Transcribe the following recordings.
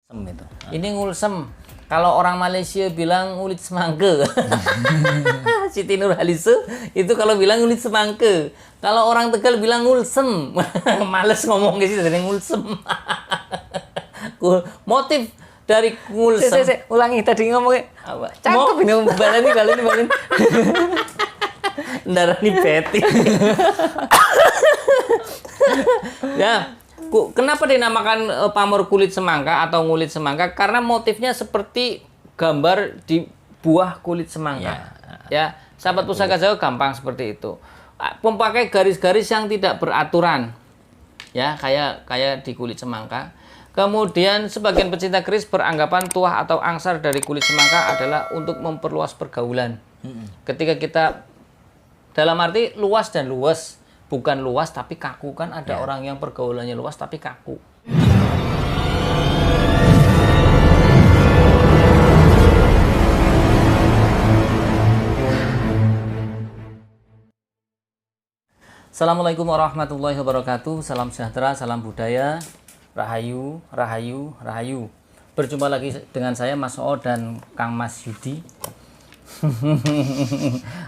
Itu. Ini ngulsem. Kalau orang Malaysia bilang ngulit semangke. Siti Nurhaliza itu kalau bilang ngulit semangke. Kalau orang Tegal bilang ngulsem. Males ngomong ke situ dari ngulsem. Motif dari ngulsem. Ulangi tadi ngomongnya. Cakep ini baleni. Ndarani Betty. Ya. Kenapa dinamakan pamor kulit semangka atau ngulit semangka? Karena motifnya seperti gambar di buah kulit semangka. Ya, sahabat pusaka Jawa gampang seperti itu. Memakai garis-garis yang tidak beraturan. Ya, kayak di kulit semangka. Kemudian sebagian pecinta keris beranggapan tuah atau angsar dari kulit semangka adalah untuk memperluas pergaulan. Ketika kita dalam arti luas dan luas. Bukan luas tapi kaku, kan ada orang yang pergaulannya luas tapi kaku. Assalamualaikum warahmatullahi wabarakatuh. Salam sejahtera, salam budaya. Rahayu, rahayu, rahayu. Berjumpa lagi dengan saya Mas Oo dan Kang Mas Yudi.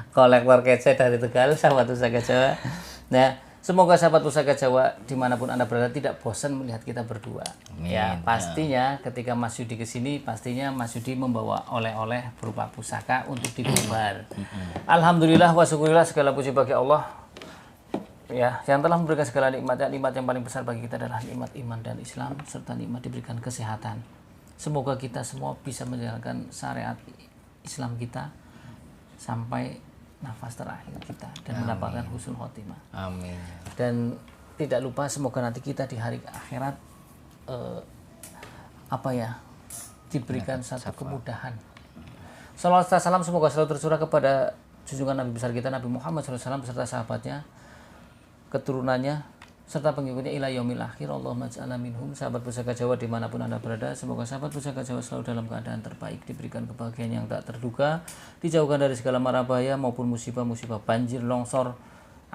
Kolektor kece dari Tegal, sahabat pusaka Jawa. Nah, semoga sahabat pusaka Jawa dimanapun Anda berada tidak bosan melihat kita berdua. Amin. Ya, pastinya ketika Mas Yudi kesini, pastinya Mas Yudi membawa oleh-oleh berupa pusaka untuk dibubar. Alhamdulillah wa syukurillah, segala puji bagi Allah. Ya, yang telah memberikan segala nikmatnya. Nikmat yang paling besar bagi kita adalah nikmat iman dan Islam serta nikmat diberikan kesehatan. Semoga kita semua bisa menjalankan syariat Islam kita sampai nafas terakhir kita dan mendapatkan husnul khotimah. Amin. Dan tidak lupa semoga nanti kita di hari akhirat diberikan satu kemudahan. Salawat serta salam semoga selalu tercurah kepada junjungan Nabi besar kita Nabi Muhammad SAW beserta sahabatnya, keturunannya serta pengikutnya ila yaumil akhir. Allahumma ja'alna minhum. Sahabat pusaka Jawa dimanapun Anda berada, semoga sahabat pusaka Jawa selalu dalam keadaan terbaik, diberikan kebahagiaan yang tak terduga, dijauhkan dari segala mara bahaya maupun musibah-musibah banjir, longsor,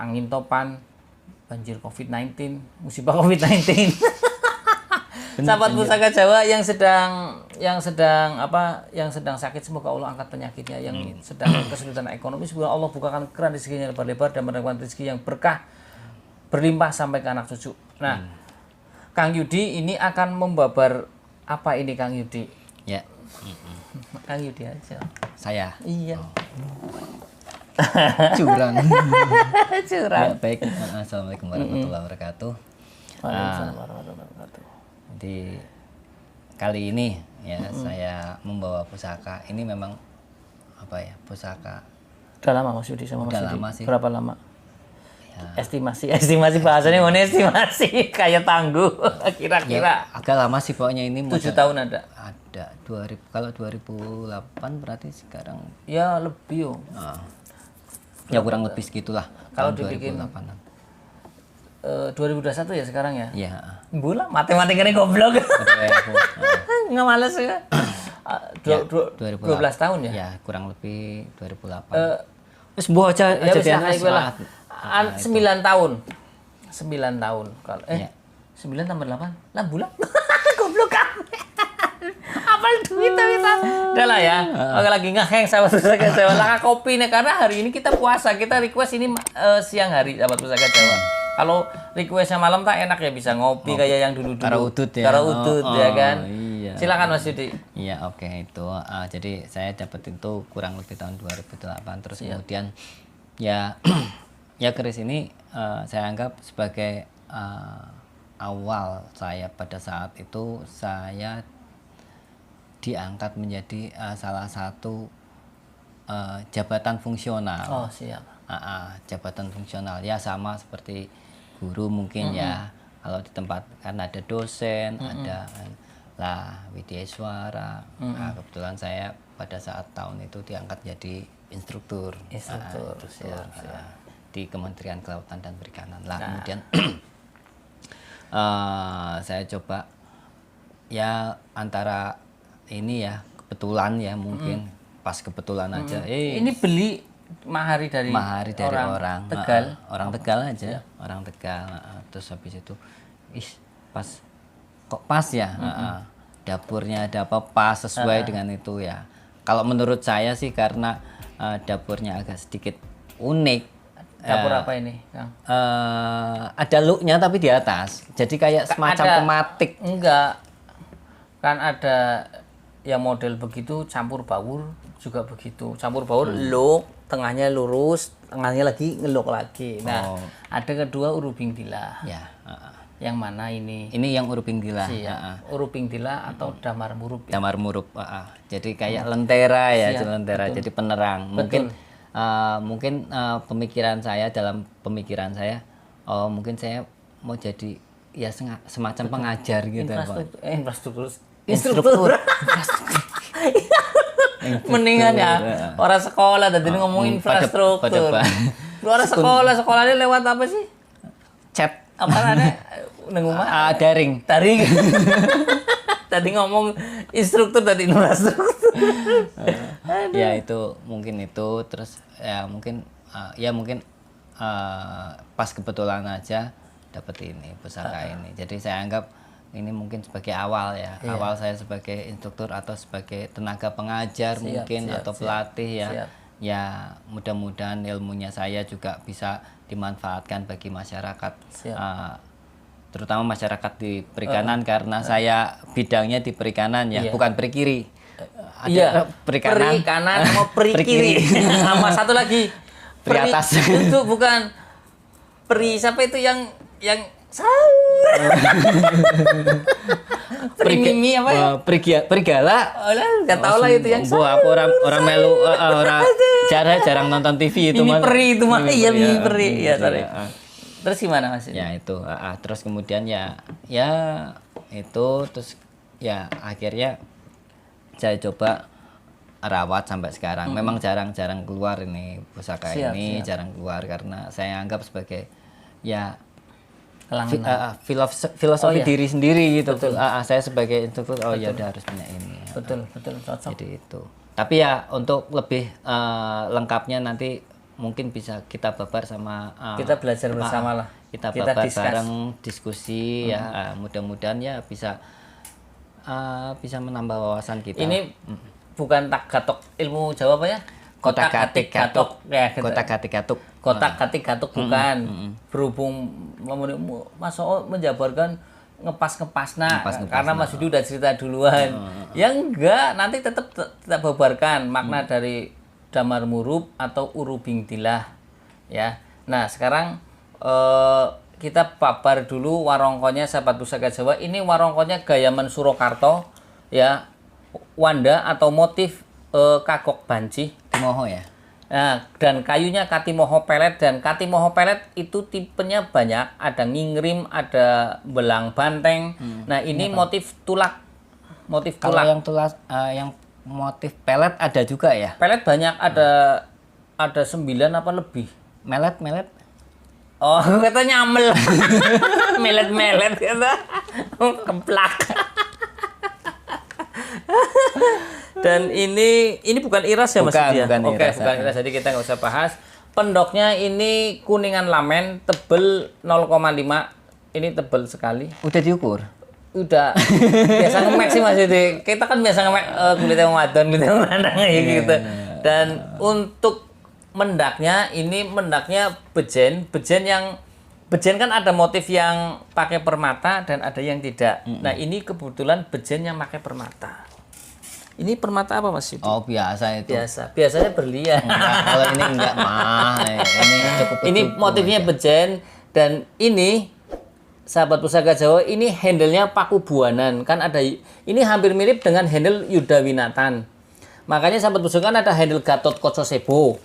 angin topan, banjir COVID-19, musibah COVID-19. Sahabat pusaka Jawa yang sedang sakit, semoga Allah angkat penyakitnya. Yang sedang kesulitan ekonomi, semoga Allah bukakan keran rezekinya lebar-lebar dan mendapatkan rezeki yang berkah berlimpah sampai ke anak cucu. Nah, Kang Yudi ini akan membabar apa ini, Kang Yudi? Ya. Kang Yudi aja. Saya. Iya. Curang. Curang. Ya, baik. Assalamualaikum warahmatullahi wabarakatuh. Waalaikumsalam warahmatullahi wabarakatuh. Jadi kali ini ya saya membawa pusaka. Ini memang pusaka. Udah lama Mas Yudi sama Mas Yudi? Lama sih. Berapa lama? Estimasi bahasanya estimasi kayak tangguh kira-kira. Ya, agak lama sih pokoknya ini. 7 tahun ada. Ada 2000, kalau 2008 berarti sekarang ya lebih ya kurang lebih segitulah. Kalau dibikin 2021 ya sekarang ya. Iya. Bulan matematikanya goblok. Nggak males ya. 12 tahun ya. Ya kurang lebih 2008. Terus bocah ya bisa lah. 9 tahun. 9 tahun kalau 9 tambah 8 lah bulan. Goblok kan. Apal duit kita. Udah lah ya. Oke, lagi ngeheng sahabat pusaka Jawa. Laka kopi nih karena hari ini kita puasa. Kita request ini siang hari sahabat pusaka Jawa. Kalau requestnya malam tak enak ya bisa ngopi kayak yang dulu-dulu. Karo udut ya kan. Iya. Silakan Mas Yudi. Iya, oke itu. Jadi saya dapat itu kurang lebih tahun 2008 terus kemudian ya keris ini saya anggap sebagai awal saya pada saat itu saya diangkat menjadi salah satu jabatan fungsional. Oh, siap. Jabatan fungsional ya sama seperti guru mungkin ya. Kalau di tempat kan ada dosen, ada widyaswara. Nah, kebetulan saya pada saat tahun itu diangkat jadi instruktur. Di Kementerian Kelautan dan Perikanan. Kemudian saya coba ya antara ini ya kebetulan ya mungkin pas kebetulan aja. Ini beli mahari dari orang Tegal. Orang Tegal aja, orang Tegal. Terus habis itu, kok pas ya. dapurnya ada apa pas sesuai dengan itu ya. Kalau menurut saya sih karena dapurnya agak sedikit unik. Dapur apa ini, Kang? Ada looknya tapi di atas, jadi kayak semacam tematik. Enggak, kan ada yang model begitu campur baur juga begitu, campur baur look, tengahnya lurus, tengahnya lagi ngeluk lagi. Nah, ada kedua urubing dila. Ya. Yang mana ini? Ini yang urubing dila. Urubing dila atau damar murup. Ya? Damar murup. Jadi kayak lentera ya, lentera. Jadi penerang. Mungkin pemikiran saya dalam pemikiran saya, mungkin saya mau jadi ya semacam pengajar gitu, instruktur. Mendingan ya orang sekolah tadi ngomong infrastruktur. Orang sekolahnya lewat apa sih? Chat. Apa ada daring. Tadi ngomong instruktur tadi infrastruktur. Ya itu mungkin itu terus ya mungkin pas kebetulan aja dapat ini pusaka ini. Jadi saya anggap ini mungkin sebagai awal ya. Awal saya sebagai instruktur atau sebagai tenaga pengajar atau pelatih ya. Siap. Ya mudah-mudahan ilmunya saya juga bisa dimanfaatkan bagi masyarakat. Terutama masyarakat di perikanan karena saya bidangnya di perikanan ya, bukan perikiri. Ada perikanan sama perikiri. Sama satu lagi. Peri atas. Itu bukan siapa itu yang sahur. Mimi apa ya? Perigala. Enggak tahu lah itu yang aku orang melu jarang nonton TV itu mah. Peri itu mah. Iya, Mimi peri. Ya, sorry. Terus gimana Mas? Ya itu, terus kemudian ya itu terus ya akhirnya saya coba rawat sampai sekarang. Memang jarang keluar ini pusaka ini, jarang keluar karena saya anggap sebagai ya filosofi diri sendiri gitu. Saya sebagai instruktur ya udah harus punya ini. Betul cocok. Jadi itu. Tapi ya untuk lebih lengkapnya nanti mungkin bisa kita babar sama kita belajar bersama lah. Kita babar bareng diskusi ya. Mudah-mudahan ya bisa menambah wawasan kita. Ini bukan tak gatok ilmu Jawa apa ya? Kotak-katik gatok. Ya, gitu. Kotak-katik gatok. Kotak-katik gatok bukan. Berhubung Mas Oo menjabarkan ngepas-ngepasna karena Mas Yudi udah cerita duluan. Ya enggak, nanti tetap babarkan makna dari damar murup atau urubing dilah ya. Nah, sekarang kita babar dulu warongkonya sahabat pusaka Jawa. Ini warongkonya Gayaman Surakarta ya. Wanda atau motif kagok banci Katimoho ya. Nah, dan kayunya Katimoho pelet, dan Katimoho pelet itu tipenya banyak, ada ngingrim, ada belang banteng. Nah, ini motif tulak. Motif tulak. Kalau yang tulak yang motif pelet ada juga ya? Pelet banyak, ada 9 apa lebih. Melet. Oh, kata nyamel. Melet kata. Keplak. Dan ini bukan iras ya Mas Yudi? Bukan iras. Jadi kita nggak usah bahas. Pendoknya ini kuningan lamen, tebel 0,5. Ini tebel sekali. Udah diukur? Udah. Biasa nge-max sih Mas Yudi. Kita kan biasa nge-max kulitnya wadon, kulitnya lanang gitu. Dan untuk mendaknya, ini mendaknya bejen kan ada motif yang pakai permata dan ada yang tidak. Nah, ini kebetulan bejen yang pakai permata. Ini permata apa Mas Yudi? Oh, biasa itu. Biasanya berlian. Kalau ini enggak mah. Ini cukup. Ini motifnya bejen, dan ini sahabat pusaka Jawa, ini handle-nya paku buanan. Kan ada, ini hampir mirip dengan handle Yudawinatan. Makanya sahabat pusaka kan ada handle Gatot Kaca Sebo.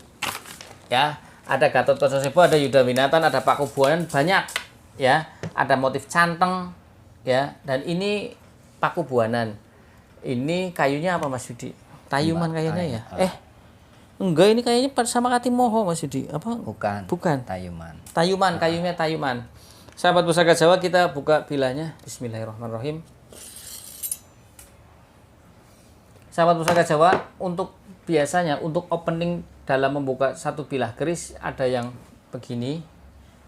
Ya, ada Gatot Kaca Sebo, ada Yudawinatan, ada paku buanan, banyak. Ya, ada motif canteng ya, dan ini paku buanan. Ini kayunya apa Mas Yudi? Tayuman kayaknya ya? Enggak, ini kayaknya sama Katimoho Mas Yudi. Apa? Bukan. Tayuman, kayunya tayuman. Sahabat pusaka Jawa, kita buka bilahnya. Bismillahirrahmanirrahim. Sahabat pusaka Jawa, biasanya untuk opening dalam membuka satu bilah keris ada yang begini,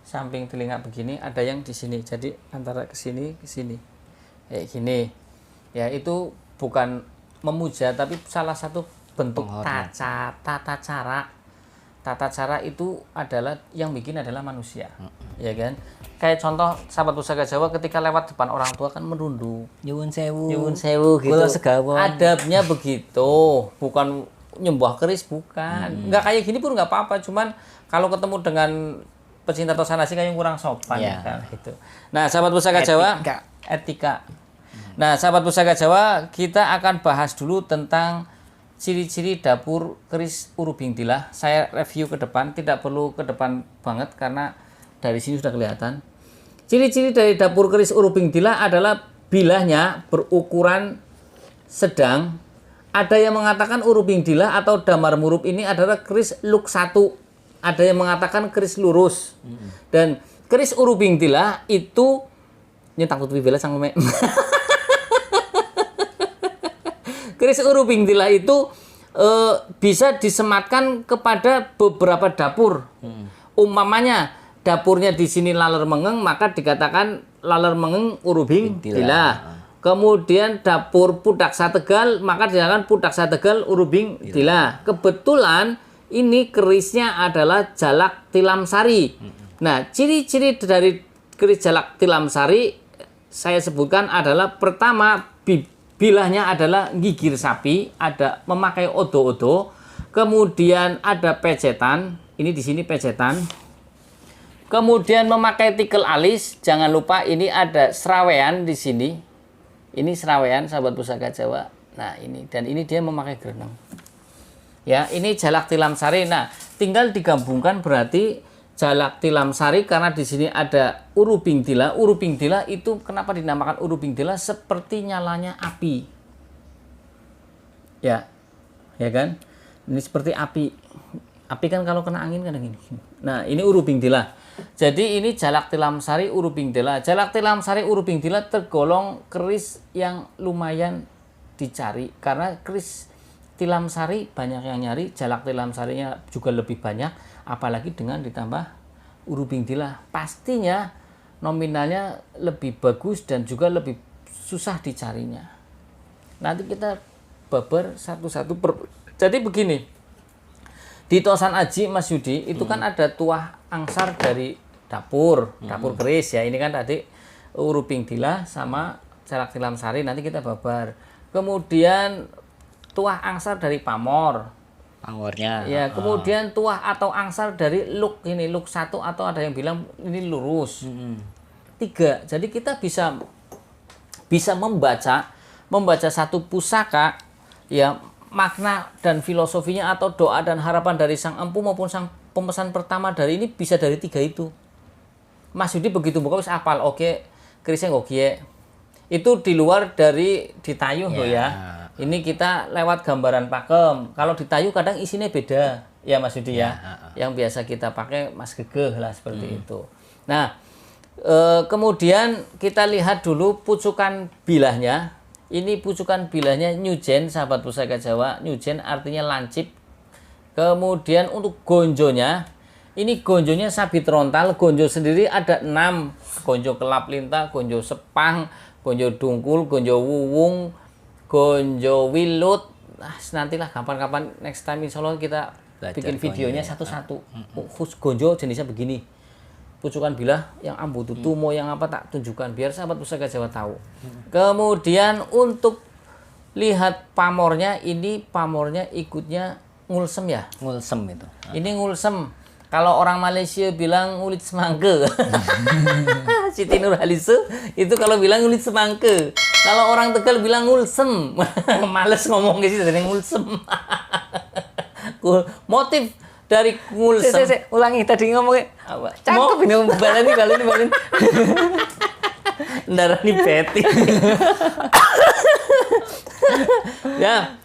samping telinga begini, ada yang di sini. Jadi antara ke sini kayak gini. Ya, itu bukan memuja tapi salah satu bentuk tata cara. Tata cara itu adalah yang bikin adalah manusia. Ya kan? Kayak contoh sahabat pusaka Jawa ketika lewat depan orang tua kan merunduk. Nyuwun sewu. Nyuwun sewu gitu. Kula segawon. Adabnya begitu, bukan nyembah keris, bukan. Nggak kayak gini pun nggak apa-apa, cuman kalau ketemu dengan pecinta tosanasi kayak kurang sopan kan gitu. Nah, sahabat pusaka Jawa, etika. Nah, sahabat pusaka Jawa, kita akan bahas dulu tentang ciri-ciri dapur keris Urubing Dilah. Saya review ke depan, tidak perlu ke depan banget karena dari sini sudah kelihatan. Ciri-ciri dari dapur keris Urubing Dilah adalah bilahnya berukuran sedang. Ada yang mengatakan Urubing Dilah atau Damar Murup ini adalah keris luk 1. Ada yang mengatakan keris lurus. Dan keris Urubing Dilah itu ini takut bibela sang meme. Keris Urubing Dilah itu bisa disematkan kepada beberapa dapur. Umpamanya dapurnya di sini laler mengeng, maka dikatakan laler mengeng Urubing Dilah. Kemudian dapur Pudaksa Tegal, maka dikatakan Pudaksa Tegal Urubing Dilah. Kebetulan ini kerisnya adalah Jalak Tilam Sari. Nah, ciri-ciri dari keris Jalak Tilam Sari saya sebutkan adalah pertama bilahnya adalah gigir sapi, ada memakai odo-odo, kemudian ada pecetan, ini di sini pecetan. Kemudian memakai tikel alis, jangan lupa ini ada serawean di sini. Ini serawean sahabat pusaka Jawa. Nah, ini dan ini dia memakai gereneng. Ya, ini Jalak Tilam Sari. Nah, tinggal digabungkan berarti Jalak Tilam Sari karena di sini ada Urubing Dilah. Urubing Dilah itu kenapa dinamakan Urubing Dilah? Seperti nyalanya api. Ya. Ya kan? Ini seperti api. Api kan kalau kena angin kan gini. Nah, ini Urubing Dilah. Jadi ini Jalak Tilam Sari Urubing Dilah. Jalak Tilam Sari Urubing Dilah tergolong keris yang lumayan dicari karena keris Tilam Sari banyak yang nyari, Jalak Tilam Sarinya juga lebih banyak, apalagi dengan ditambah Urubing Dilah. Pastinya nominalnya lebih bagus dan juga lebih susah dicarinya. Nanti kita babar satu-satu. Jadi begini. Di Tosan Aji Mas Yudi itu kan ada tuah angsar dari dapur keris ya. Ini kan tadi Urubing Dilah sama Jalak Tilam Sari, nanti kita babar. Kemudian tuah angsar dari pamornya. Ya, kemudian tuah atau angsar dari luk, ini luk 1 atau ada yang bilang ini lurus. 3. Jadi kita bisa membaca satu pusaka ya, makna dan filosofinya atau doa dan harapan dari sang empu maupun sang pemesan pertama dari ini bisa dari 3 itu. Mas Yudi begitu buka wis apal, oke, kerisnya ngokie. Itu di luar dari ditayuh loh ya. Ini kita lewat gambaran pakem. Kalau ditayuh kadang isinya beda ya Mas Yudi ya. Yang biasa kita pakai Mas Gegeh lah seperti itu. Nah, kemudian kita lihat dulu pucukan bilahnya. Ini pucukan bilahnya Nyujen, sahabat pusaka Jawa. Nyujen artinya lancip. Kemudian untuk gonjonya, ini gonjonya sabit rontal. Gonjo sendiri ada 6. Gonjo kelap lintah, gonjo sepang, gonjo dungkul, gonjo wuwung, gonjo wilut. Nah, nantilah kapan-kapan next time insya Allah kita bikin videonya satu-satu. Khusus gonjo jenisnya begini. Pucukan bilah yang ambu tutumo yang apa tak tunjukkan biar sahabat pusaka Jawa tahu. Kemudian untuk lihat pamornya, ini pamornya ikutnya ngulsem ya. Ngulsem itu. Ini ngulsem. Kalau orang Malaysia bilang ngulit semangke. Siti Nurhalisu itu kalau bilang ngulit semangke. Kalau orang Tegal bilang ngulsem. Males ngomong gitu dari ngulsem. Motif dari ngulsem. Ulangi tadi ngomongnya. Cakep ini balani. Ndarani beti. Ya,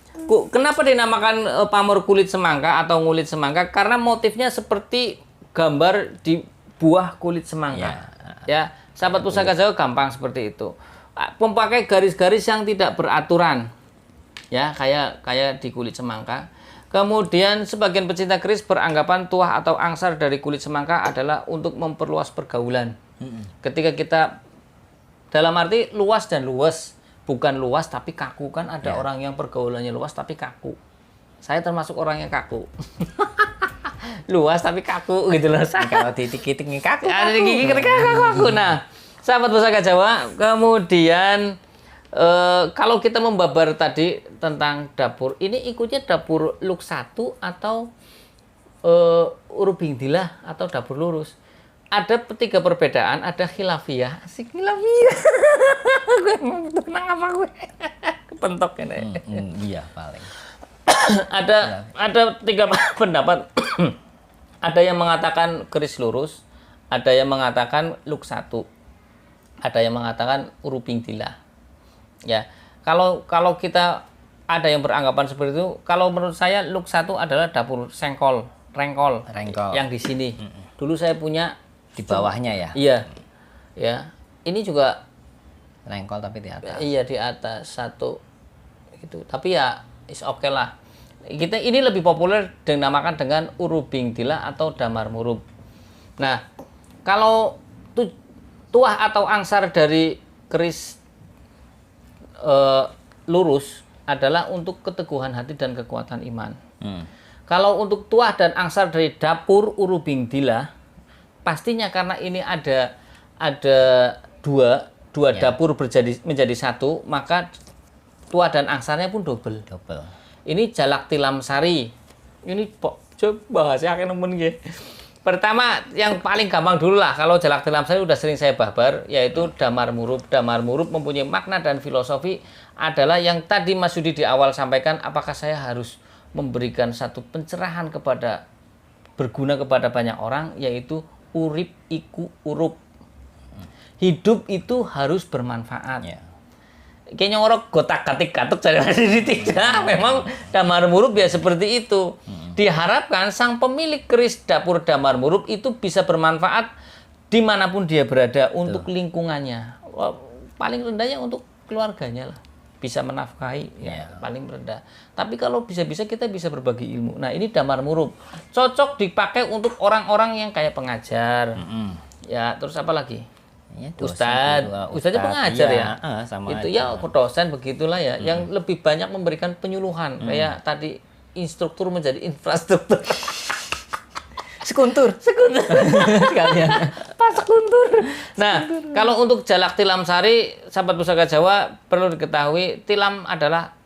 kenapa dinamakan pamor kulit semangka atau ngulit semangka? Karena motifnya seperti gambar di buah kulit semangka. Ya, sahabat pusaka Jawa gampang seperti itu. Memakai garis-garis yang tidak beraturan. Ya, kayak di kulit semangka. Kemudian sebagian pecinta keris beranggapan tuah atau angsar dari kulit semangka adalah untuk memperluas pergaulan. Ketika kita dalam arti luas dan luas, bukan luas tapi kaku. Kan ada orang yang pergaulannya luas tapi kaku. Saya termasuk orang yang kaku. Luas tapi kaku gitu loh. Kalau titik-titik kaku. Ada gigi kaku. Nah, sahabat Pusaka Jawa, kemudian kalau kita membabar tadi tentang dapur, ini ikutnya dapur luk 1 atau urubingdilah atau dapur lurus. Ada 3 perbedaan, ada khilafiyah. Asik khilafiyah. Gue tenang apa gue? Kepentok ini. Iya, paling. ada 3 pendapat. Ada yang mengatakan keris lurus, ada yang mengatakan luk 1, ada yang mengatakan urubingdilah. Ya, kalau kita ada yang beranggapan seperti itu, kalau menurut saya luk 1 adalah dapur rengkol yang di sini. Dulu saya punya Di bawahnya ya. Iya. Ya. Ini juga Rengkol tapi di atas. iya di atas 1 gitu. Tapi ya is oke lah. Ini lebih populer dinamakan dengan urubingdilah atau damar murub. Nah, kalau tuah atau angsar dari keris lurus adalah untuk keteguhan hati dan kekuatan iman. Kalau untuk tuah dan angsar dari dapur urubingdilah, pastinya karena ini ada dua dapur menjadi 1, maka tuah dan angsarnya pun double. Ini jalak tilam sari. Ini coba bahasnya akan nemen nggih. Pertama, yang paling gampang dulu lah, kalau jalak tilam sari udah sering saya babar, yaitu damar murub. Damar murub mempunyai makna dan filosofi adalah yang tadi Mas Yudi di awal sampaikan, apakah saya harus memberikan satu pencerahan berguna kepada banyak orang, yaitu urip iku urup. Hidup itu harus bermanfaat. Kayaknya orang gotak-gatik katuk cari masih tidak. Memang damar murub ya seperti itu. Diharapkan sang pemilik keris dapur damar murub itu bisa bermanfaat dimanapun dia berada untuk lingkungannya. Paling rendahnya untuk keluarganya lah. Bisa menafkahi paling rendah. Tapi kalau bisa-bisa kita bisa berbagi ilmu. Nah, ini damar murub. Cocok dipakai untuk orang-orang yang kayak pengajar. Ya, terus apa lagi? Ya, Ustadznya pengajar ya. Sama itu aja. ya dosen begitulah ya. Yang lebih banyak memberikan penyuluhan. Kayak tadi instruktur menjadi infrastruktur. Sekuntur sekalian. Pas sekuntur. Nah, kalau untuk jalak tilam sari, sahabat Pusaka Jawa perlu diketahui, tilam adalah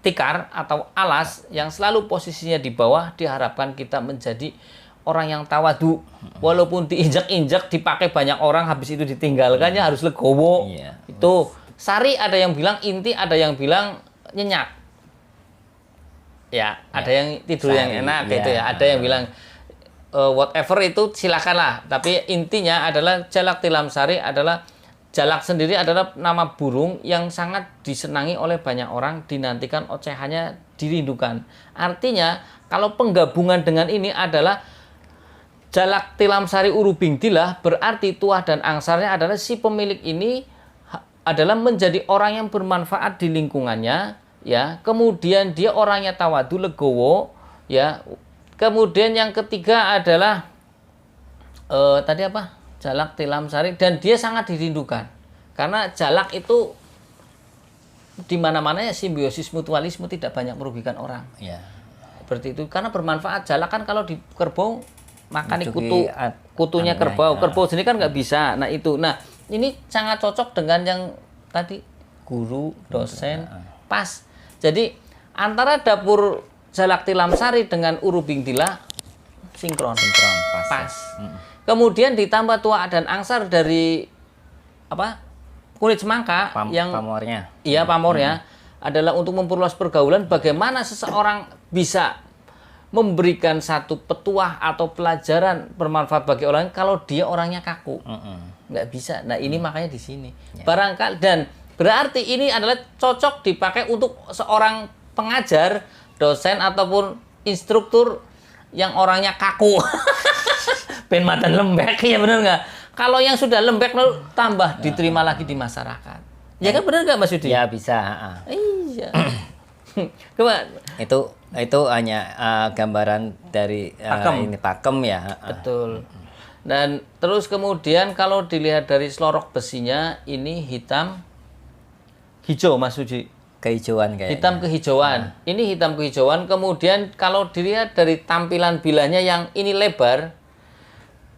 tikar atau alas yang selalu posisinya di bawah. Diharapkan kita menjadi orang yang tawadu. Walaupun diinjak-injak, dipakai banyak orang, habis itu ditinggalkannya harus legowo. Itu sari ada yang bilang inti, ada yang bilang nyenyak. Ya, ada yang tidur yang enak gitu ya. Ada yang bilang whatever itu silakanlah. Tapi intinya adalah jalak tilam sari adalah jalak sendiri adalah nama burung yang sangat disenangi oleh banyak orang, dinantikan ocehannya, dirindukan. Artinya kalau penggabungan dengan ini adalah jalak tilam sari urubingdilah, berarti tuah dan angsarnya adalah si pemilik ini adalah menjadi orang yang bermanfaat di lingkungannya. Ya, kemudian dia orangnya tawadu, legowo, ya. Kemudian yang ketiga adalah tadi apa? Jalak tilam sari, dan dia sangat dirindukan. Karena jalak itu di mana-mana ya simbiosis mutualisme, tidak banyak merugikan orang. Seperti itu. Karena bermanfaat. Jalak kan kalau di kerbau makan kutunya kerbau. Kerbau sendiri kan nggak bisa. Nah, itu. Nah, ini sangat cocok dengan yang tadi guru, dosen, pas. Jadi antara dapur jalak tilam sari dengan urubingdilah sinkron pas. Kemudian ditambah tuah dan angsar dari kulit semangka yang pamornya. Iya, pamornya adalah untuk memperluas pergaulan. Bagaimana seseorang bisa memberikan satu petuah atau pelajaran bermanfaat bagi orang kalau dia orangnya kaku. Nggak bisa. Nah, ini makanya di sini. Barangkali, dan berarti ini adalah cocok dipakai untuk seorang pengajar, dosen ataupun instruktur yang orangnya kaku. Ben madan lembek, ya benar nggak? Kalau yang sudah lembek lalu tambah diterima lagi di masyarakat. Ya kan, benar nggak Mas Yudi? Ya bisa. Iya. Coba. Itu hanya gambaran dari ini pakem ya. Betul. Dan terus kemudian kalau dilihat dari selorok besinya ini hitam hijau Mas Suji. Kehijauan kayaknya. Hitam kehijauan. Ini hitam kehijauan. Kemudian kalau dilihat dari tampilan bilahnya yang ini lebar,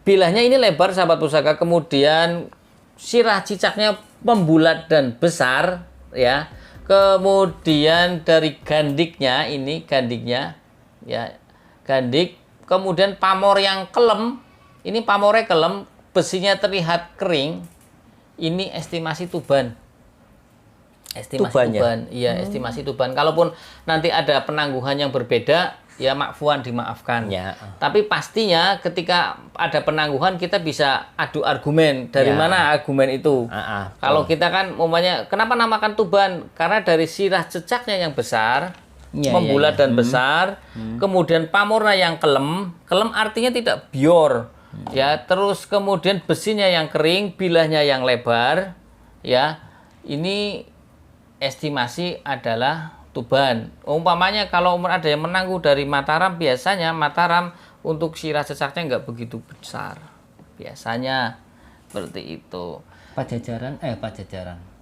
bilahnya ini lebar sahabat pusaka. Kemudian sirah cicaknya membulat dan besar, ya. Kemudian dari gandiknya ini gandiknya, ya, gandik. Kemudian pamor yang kelem, ini pamornya kelem, besinya terlihat kering. Ini estimasi tuban. Estimasi tuban, iya, estimasi tuban. Kalaupun nanti ada penangguhan yang berbeda, ya makfuan, dimaafkan. Ya. Tapi pastinya ketika ada penangguhan kita bisa adu argumen. Dari mana argumen itu? Kalau kita kan umpamanya, kenapa namakan tuban? Karena dari sirah cecaknya yang besar, membulat dan besar, kemudian pamornya yang kelem. Kelem artinya tidak bior, ya. Terus kemudian besinya yang kering, bilahnya yang lebar, ya. Ini estimasi adalah tuban. Umpamanya kalau ada yang menangguh dari Mataram, biasanya Mataram untuk sirah cecaknya nggak begitu besar. Biasanya seperti itu. Pajajaran.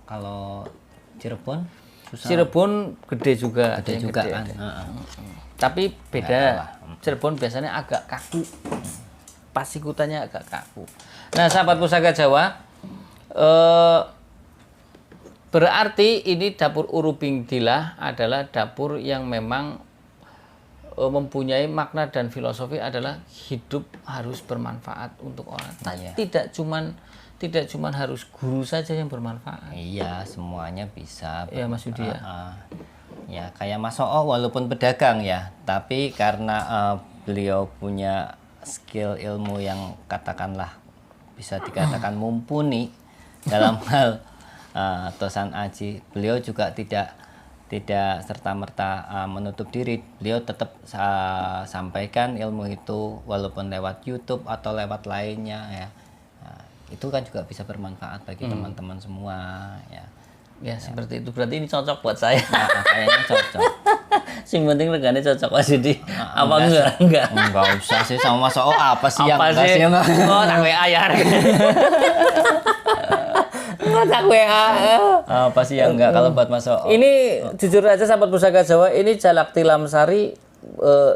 Kalau Cirebon? Susah. Cirebon gede juga. Gede juga gede kan. Tapi beda. Cirebon biasanya agak kaku. Pasikutannya agak kaku. Nah, sahabat pusaka Jawa, berarti ini dapur Urubing Dilah adalah dapur yang memang mempunyai makna dan filosofi adalah hidup harus bermanfaat untuk orang. Tidak cuman harus guru saja yang bermanfaat. Iya, semuanya bisa. Ya Mas Yudi ya. Ya kayak Mas Oo walaupun pedagang ya, tapi karena beliau punya skill ilmu yang katakanlah bisa dikatakan mumpuni dalam hal Tosan Aji, beliau juga tidak serta-merta menutup diri. Beliau tetap sampaikan ilmu itu walaupun lewat YouTube atau lewat lainnya ya. Nah, itu kan juga bisa bermanfaat bagi teman-teman semua ya. Ya, seperti itu. Berarti ini cocok buat saya. Kayaknya cocok. Sing penting regane cocok Mas Yudi. Apa enggak? Enggak usah sih sama Mas Oo, apa sih yang enggak sih? Oh, tak WA ya. Tak WA. Apa sih yang enggak kalau buat Mas Oo? Ini jujur aja sahabat pusaka Jawa, ini Jalak Tilam Sari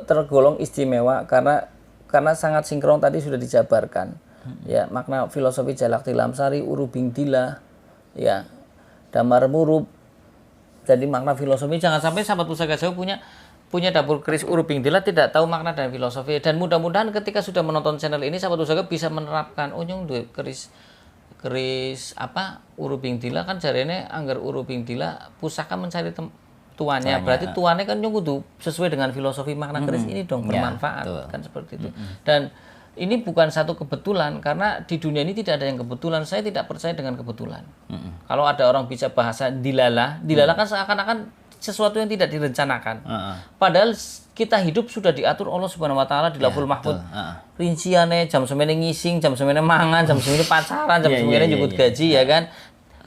tergolong istimewa karena sangat sinkron tadi sudah dijabarkan. Ya, makna filosofi Jalak Tilam Sari, Urubing Dilah, ya, Damar Murub. Jadi makna filosofi, jangan sampai sahabat pusaka Jawa punya dapur keris Urubing Dilah tidak tahu makna dan filosofi. Dan mudah-mudahan ketika sudah menonton channel ini sahabat pusaka bisa menerapkan nyung keris apa Urubing Dilah kan jarene anggar Urubing Dilah pusaka mencari tuannya. Berarti tuannya kan nyung kudu sesuai dengan filosofi makna keris ini dong, bermanfaat ya, kan seperti itu. Dan ini bukan satu kebetulan, karena di dunia ini tidak ada yang kebetulan. Saya tidak percaya dengan kebetulan. Kalau ada orang bisa bahasa dilalah kan seakan-akan sesuatu yang tidak direncanakan. Padahal kita hidup sudah diatur Allah Subhanahu wa taala di Lauhul Mahfuz. Rinciannya jam semene ngising, jam semene mangan, jam semene pacaran, jam semene nyebut gaji ya kan.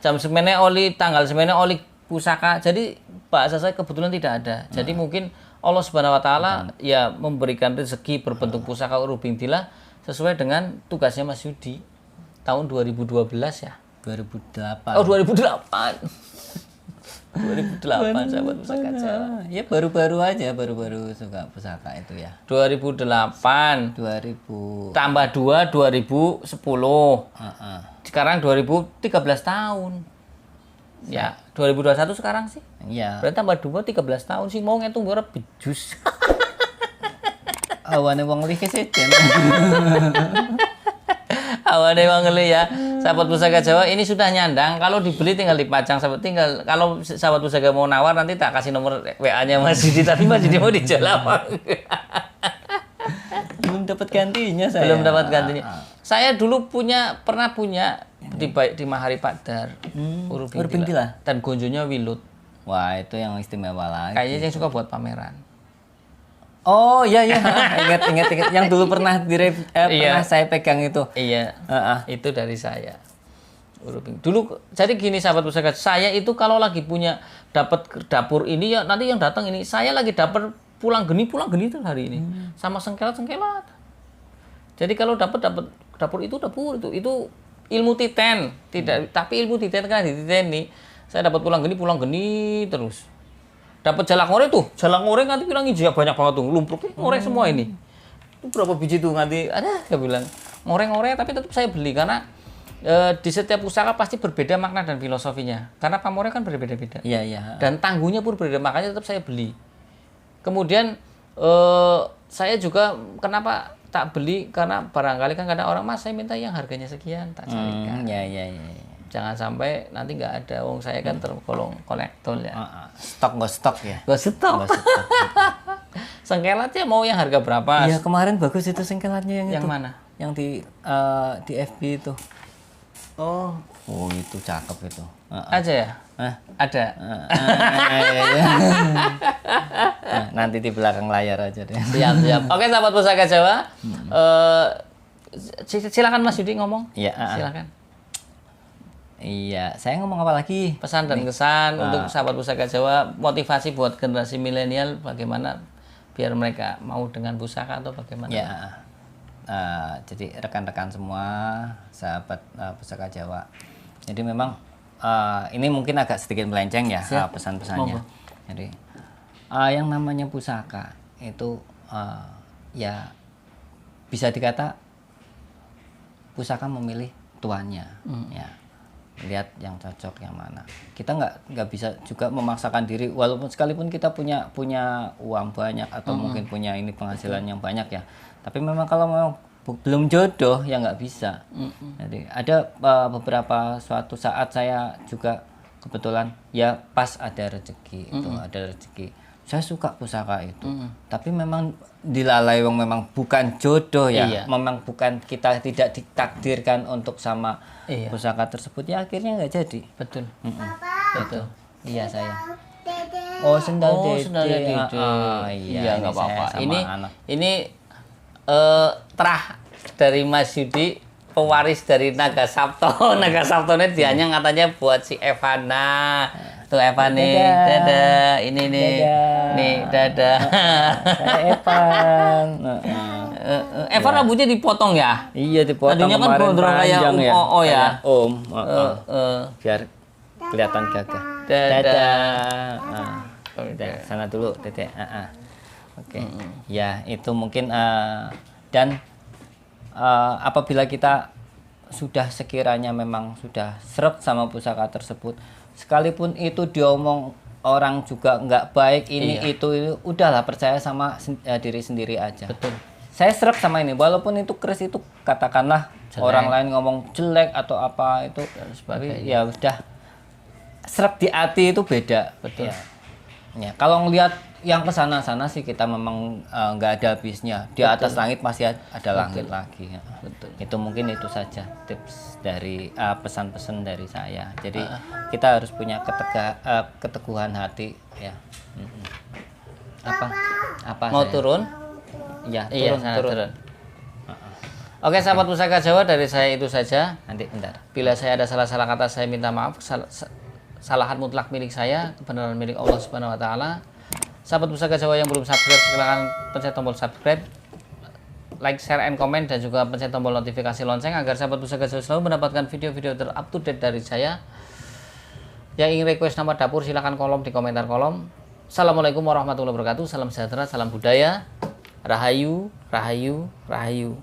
Jam semene oli tanggal semene oli pusaka. Jadi bahasa saya kebetulan tidak ada. Jadi mungkin Allah Subhanahu wa taala ya memberikan rezeki berbentuk pusaka Urubing Dilah sesuai dengan tugasnya Mas Yudi tahun 2012 ya. 2008. Oh, 2008. 2008 sahabat pusaka Jawa. Ya baru-baru suka pusaka itu ya. 2008. 2000 tambah 2 2010. Sekarang 2013 tahun. Ya, 2021 sekarang sih. Iya. Berarti tambah 2 13 tahun sih mau ngitung ora bejus. Awane wong li keseden. Awane wong li ya. Sahabat pusaka Jawa ini sudah nyandang, kalau dibeli tinggal dipajang, kalau sahabat pusaka mau nawar nanti tak kasih nomor WA-nya Mas Yudi, tapi Mas Yudi mau dijual apa? Belum dapat gantinya saya. Belum dapat gantinya. Saya dulu pernah punya di Mahari Pakdar, Urubing Dilah dan gonjonya Wilut. Wah, itu yang istimewa lagi. Kayaknya yang suka buat pameran. Oh iya ingat yang dulu pernah pernah saya pegang itu. Iya. Itu dari saya. Urubing. Dulu jadi gini sahabat pusaka, saya itu kalau lagi punya dapat dapur ini ya nanti yang datang ini saya lagi dapat pulang geni tuh hari ini sama sengkelat. Jadi kalau dapat dapur itu ilmu titen, tidak, tapi ilmu titen kan dititeni Saya dapat pulang geni terus. Dapat jalak ngoreng tuh, jalak ngoreng nanti bilang hijau banyak banget tuh, lumpruk ngoreng semua ini. Itu berapa biji tuh nanti ada saya bilang ngoreng tapi tetap saya beli karena di setiap pusaka pasti berbeda makna dan filosofinya. Karena pamornya kan berbeda-beda. Iya. Dan tangguhnya pun berbeda, makanya tetap saya beli. Kemudian saya juga kenapa tak beli karena barangkali kan kadang orang Mas saya minta yang harganya sekian tak carikan. Iya. Jangan sampai nanti nggak ada, wong saya kan tergolong kolektor ya. Nggak stok ya. Nggak stok. Sengkelatnya mau yang harga berapa? Iya kemarin bagus itu sengkelatnya yang Yang itu. mana? Yang di FB itu. Oh itu cakep itu. aja ya? Ada. Nanti di belakang layar aja deh. Siap. Oke sahabat Pusaka Jawa, silakan Mas Yudi ngomong. Iya. Silakan. Iya, saya ngomong apa lagi? Pesan dan kesan untuk sahabat Pusaka Jawa, motivasi buat generasi milenial bagaimana biar mereka mau dengan pusaka atau bagaimana? Ya, jadi rekan-rekan semua sahabat Pusaka Jawa. Jadi memang ini mungkin agak sedikit melenceng ya pesan-pesannya. Jadi yang namanya pusaka itu ya bisa dikata pusaka memilih tuannya, ya. Lihat yang cocok yang mana. Kita nggak bisa juga memaksakan diri walaupun sekalipun kita punya uang banyak atau mungkin punya ini penghasilan yang banyak ya. Tapi memang kalau memang belum jodoh ya nggak bisa. Jadi ada beberapa suatu saat saya juga kebetulan ya pas ada rezeki itu ada rezeki. Saya suka pusaka itu. Tapi memang dilalai wong memang bukan jodoh ya. Iya. Memang bukan kita tidak ditakdirkan untuk sama pusaka tersebut ya akhirnya nggak jadi. Betul. Betul. Iya saya. Oh sendal dede. Iya nggak apa-apa. Anak. Ini terah dari Mas Yudi, pewaris dari Naga Sapto. Naga Sapto ini dianya katanya buat si Evana. Tuh Eva nih, dadah. Ini nih, nih dadah. Evan. Evan rambutnya dipotong ya? Iya dipotong. Tadinya kan kemarin gondrong kayak panjang ya. Om ya. Om. Biar kelihatan gagah. Dadah. Udah, sana dulu, Tete. Oke. Ya, itu mungkin dan apabila kita sudah sekiranya memang sudah srek sama pusaka tersebut, sekalipun itu diomong orang juga nggak baik ini itu udahlah percaya sama diri sendiri aja. Betul. Saya srek sama ini walaupun itu keris itu katakanlah jelek. Orang lain ngomong jelek atau apa itu tapi ya udah srek di hati itu beda. Betul. Ya, kalau ngelihat yang kesana-sana sih kita memang nggak ada habisnya. Di atas langit masih ada langit lagi. Ya. Betul. Itu mungkin itu saja tips dari pesan-pesan dari saya. Jadi kita harus punya keteguhan hati ya. Apa Mau saya? turun? Ya, Turun. Oke sahabat Pusaka Jawa, dari saya itu saja. Nanti bentar. Bila saya ada salah-salah kata saya minta maaf. Kesalahan mutlak milik saya, kebenaran milik Allah Subhanahu wa taala. Sahabat Pusaka Jawa yang belum subscribe, silakan pencet tombol subscribe, like, share, and comment, dan juga pencet tombol notifikasi lonceng agar sahabat Pusaka Jawa selalu mendapatkan video-video up to date dari saya. Yang ingin request nama dapur silakan kolom di komentar kolom. Assalamualaikum warahmatullahi wabarakatuh. Salam sejahtera, salam budaya. Rahayu, rahayu, rahayu.